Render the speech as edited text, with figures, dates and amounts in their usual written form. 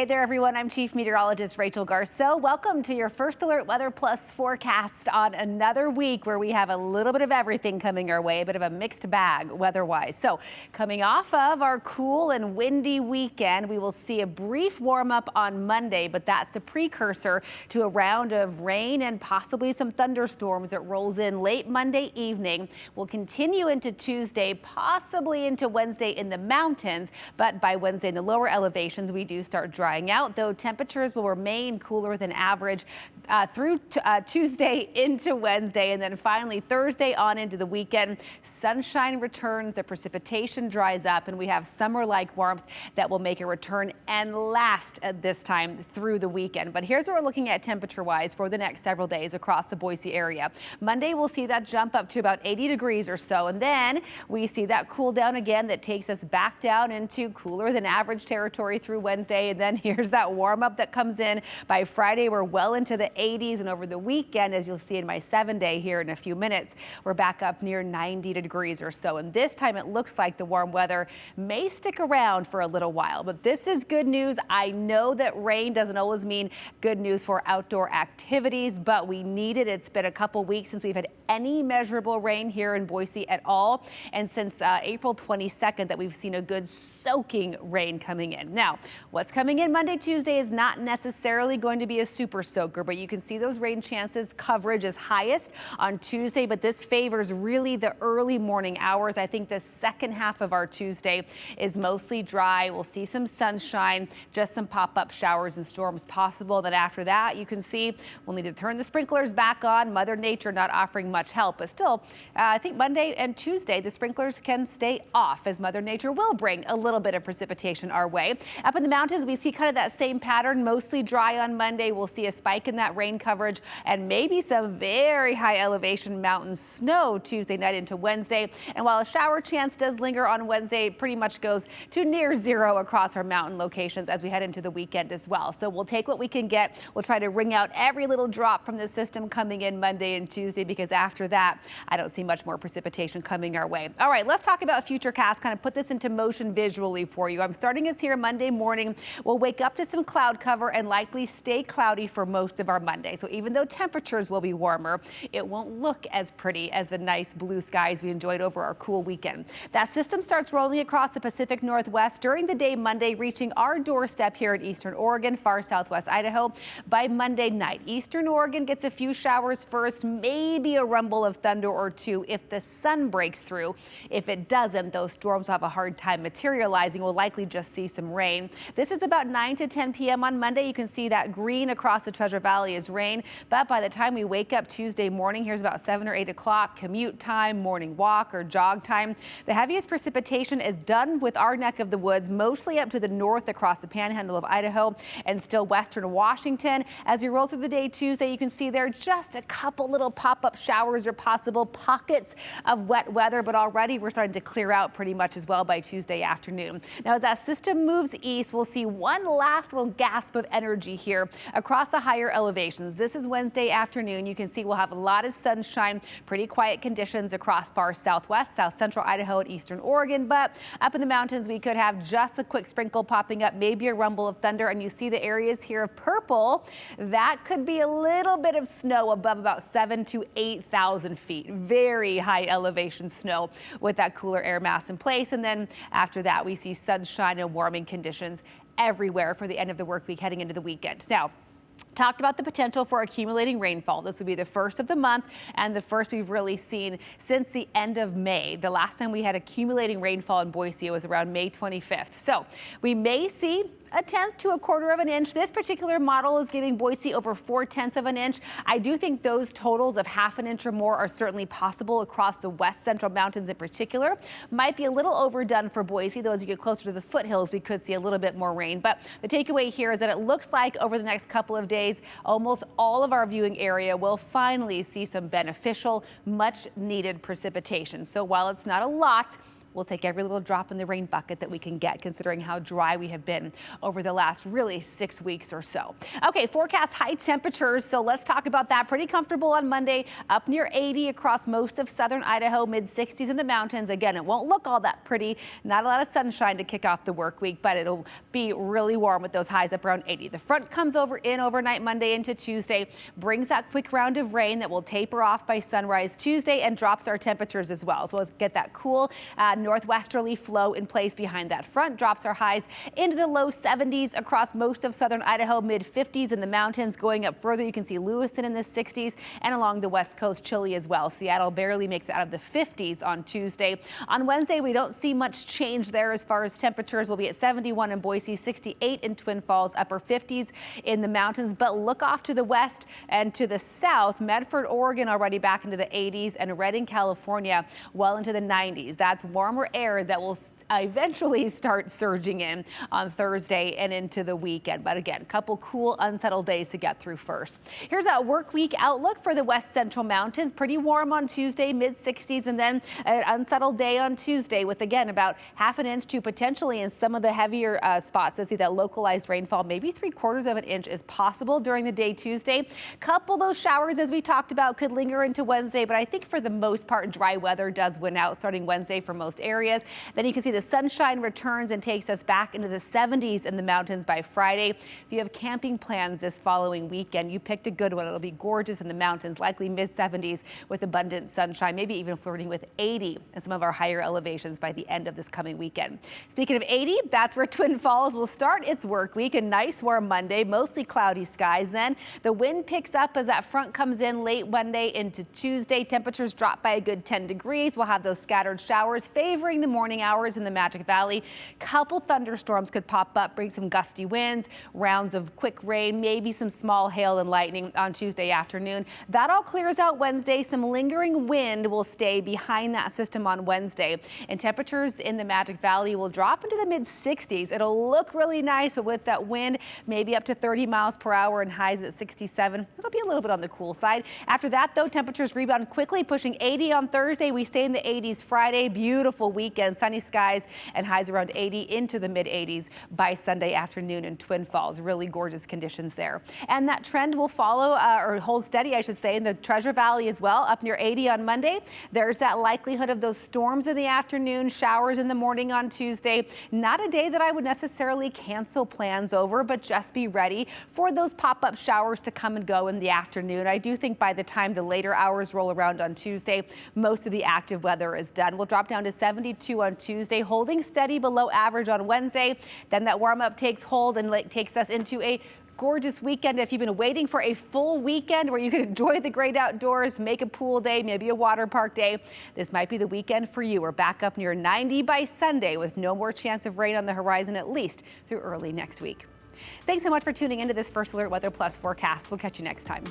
Hey there, everyone. I'm Chief Meteorologist Rachel Garceau. Welcome to your First Alert Weather Plus forecast on another week where we have a little bit of everything coming our way, a bit of a mixed bag weather-wise. So coming off of our cool and windy weekend, we will see a brief warm up on Monday, but that's a precursor to a round of rain and possibly some thunderstorms that rolls in late Monday evening. We'll continue into Tuesday, possibly into Wednesday in the mountains, but by Wednesday in the lower elevations, we do start drying out, though temperatures will remain cooler than average through Tuesday into Wednesday, and then finally Thursday on into the weekend. Sunshine returns, the precipitation dries up, and we have summer-like warmth that will make a return and last at this time through the weekend. But here's what we're looking at temperature-wise for the next several days across the Boise area. Monday, we'll see that jump up to about 80 degrees or so, and then we see that cool down again that takes us back down into cooler than average territory through Wednesday. And then here's that warm up that comes in by Friday. We're well into the 80s, and over the weekend, as you'll see in my 7-day here in a few minutes, we're back up near 90 degrees or so. And this time it looks like the warm weather may stick around for a little while, but this is good news. I know that rain doesn't always mean good news for outdoor activities, but we need it. It's been a couple weeks since we've had any measurable rain here in Boise at all, and since April 22nd that we've seen a good soaking rain coming in. Now, what's coming in Monday, Tuesday is not necessarily going to be a super soaker, but you can see those rain chances. Coverage is highest on Tuesday, but this favors really the early morning hours. I think the second half of our Tuesday is mostly dry. We'll see some sunshine, just some pop-up showers and storms possible. Then after that, you can see we'll need to turn the sprinklers back on. Mother Nature not offering much help, but still, I think Monday and Tuesday, the sprinklers can stay off as Mother Nature will bring a little bit of precipitation our way. Up in the mountains, we see kind of that same pattern, mostly dry on Monday. We'll see a spike in that rain coverage and maybe some very high elevation mountain snow Tuesday night into Wednesday. And while a shower chance does linger on Wednesday, it pretty much goes to near zero across our mountain locations as we head into the weekend as well. So we'll take what we can get. We'll try to wring out every little drop from the system coming in Monday and Tuesday, because after that, I don't see much more precipitation coming our way. All right, let's talk about futurecast, kind of put this into motion visually for you. I'm starting us here Monday morning. We'll wake up to some cloud cover and likely stay cloudy for most of our Monday. So even though temperatures will be warmer, it won't look as pretty as the nice blue skies we enjoyed over our cool weekend. That system starts rolling across the Pacific Northwest during the day Monday, reaching our doorstep here in eastern Oregon, far southwest Idaho by Monday night. Eastern Oregon gets a few showers first, maybe a rumble of thunder or two if the sun breaks through. If it doesn't, those storms will have a hard time materializing. We'll likely just see some rain. This is about 9 to 10 p.m. on Monday. You can see that green across the Treasure Valley is rain, but by the time we wake up Tuesday morning, here's about 7 or 8 o'clock, commute time, morning walk or jog time. The heaviest precipitation is done with our neck of the woods, mostly up to the north across the panhandle of Idaho and still western Washington. As we roll through the day Tuesday, you can see there just a couple little pop-up showers or possible pockets of wet weather, but already we're starting to clear out pretty much as well by Tuesday afternoon. Now, as that system moves east, we'll see one last little gasp of energy here across the higher elevations. This is Wednesday afternoon. You can see we'll have a lot of sunshine, pretty quiet conditions across far southwest, south central Idaho and eastern Oregon, but up in the mountains, we could have just a quick sprinkle popping up, maybe a rumble of thunder, and you see the areas here of purple. That could be a little bit of snow above about 7,000 to 8,000 feet. Very high elevation snow with that cooler air mass in place. And then after that, we see sunshine and warming conditions everywhere for the end of the work week heading into the weekend. Now, talked about the potential for accumulating rainfall. This would be the first of the month and the first we've really seen since the end of May. The last time we had accumulating rainfall in Boise was around May 25th. So we may see a 1/10 to 1/4 of an inch. This particular model is giving Boise over 4/10 of an inch. I do think those totals of 1/2 an inch or more are certainly possible across the west central mountains in particular. Might be a little overdone for Boise, though as you get closer to the foothills, we could see a little bit more rain. But the takeaway here is that it looks like over the next couple of days, almost all of our viewing area will finally see some beneficial, much needed precipitation. So while it's not a lot, we'll take every little drop in the rain bucket that we can get, considering how dry we have been over the last really 6 weeks or so. Okay, forecast high temperatures. So let's talk about that. Pretty comfortable on Monday, up near 80 across most of southern Idaho, mid 60s in the mountains. Again, it won't look all that pretty. Not a lot of sunshine to kick off the work week, but it'll be really warm with those highs up around 80. The front comes in overnight Monday into Tuesday, brings that quick round of rain that will taper off by sunrise Tuesday and drops our temperatures as well. So we'll get that cool northwesterly flow in place behind that front, drops our highs into the low 70s across most of southern Idaho, mid 50s in the mountains. Going up further, you can see Lewiston in the 60s, and along the west coast, chilly as well. Seattle barely makes it out of the 50s on Tuesday. On Wednesday, we don't see much change there as far as temperatures. We'll be at 71 in Boise, 68 in Twin Falls, upper 50s in the mountains. But look off to the west and to the south, Medford, Oregon already back into the 80s, and Redding, California well into the 90s. That's warmer air that will eventually start surging in on Thursday and into the weekend. But again, a couple cool, unsettled days to get through first. Here's a work week outlook for the west central mountains. Pretty warm on Tuesday, mid 60s, and then an unsettled day on Tuesday with, again, about half an inch to potentially in some of the heavier spots. I see that localized rainfall, maybe 3/4 of an inch is possible during the day Tuesday. Couple those showers, as we talked about, could linger into Wednesday, but I think for the most part, dry weather does win out starting Wednesday for most areas. Then you can see the sunshine returns and takes us back into the 70s in the mountains by Friday. If you have camping plans this following weekend, you picked a good one. It'll be gorgeous in the mountains, likely mid 70s with abundant sunshine, maybe even flirting with 80 in some of our higher elevations by the end of this coming weekend. Speaking of 80, that's where Twin Falls will start its work week. A nice warm Monday, mostly cloudy skies. Then the wind picks up as that front comes in late Monday into Tuesday. Temperatures drop by a good 10 degrees. We'll have those scattered showers favoring the morning hours in the Magic Valley. Couple thunderstorms could pop up, bring some gusty winds, rounds of quick rain, maybe some small hail and lightning on Tuesday afternoon. That all clears out Wednesday. Some lingering wind will stay behind that system on Wednesday, and temperatures in the Magic Valley will drop into the mid 60s. It'll look really nice, but with that wind, maybe up to 30 miles per hour and highs at 67. It'll be a little bit on the cool side. After that, though, temperatures rebound quickly, pushing 80 on Thursday. We stay in the 80s Friday. Beautiful weekend, sunny skies and highs around 80 into the mid 80s by Sunday afternoon in Twin Falls. Really gorgeous conditions there. And that trend will follow or hold steady, I should say, in the Treasure Valley as well, up near 80 on Monday. There's that likelihood of those storms in the afternoon, showers in the morning on Tuesday. Not a day that I would necessarily cancel plans over, but just be ready for those pop-up showers to come and go in the afternoon. I do think by the time the later hours roll around on Tuesday, most of the active weather is done. We'll drop down to 72 on Tuesday, holding steady below average on Wednesday. Then that warm-up takes hold and takes us into a gorgeous weekend. If you've been waiting for a full weekend where you can enjoy the great outdoors, make a pool day, maybe a water park day, this might be the weekend for you. We're back up near 90 by Sunday with no more chance of rain on the horizon, at least through early next week. Thanks so much for tuning into this First Alert Weather Plus forecast. We'll catch you next time.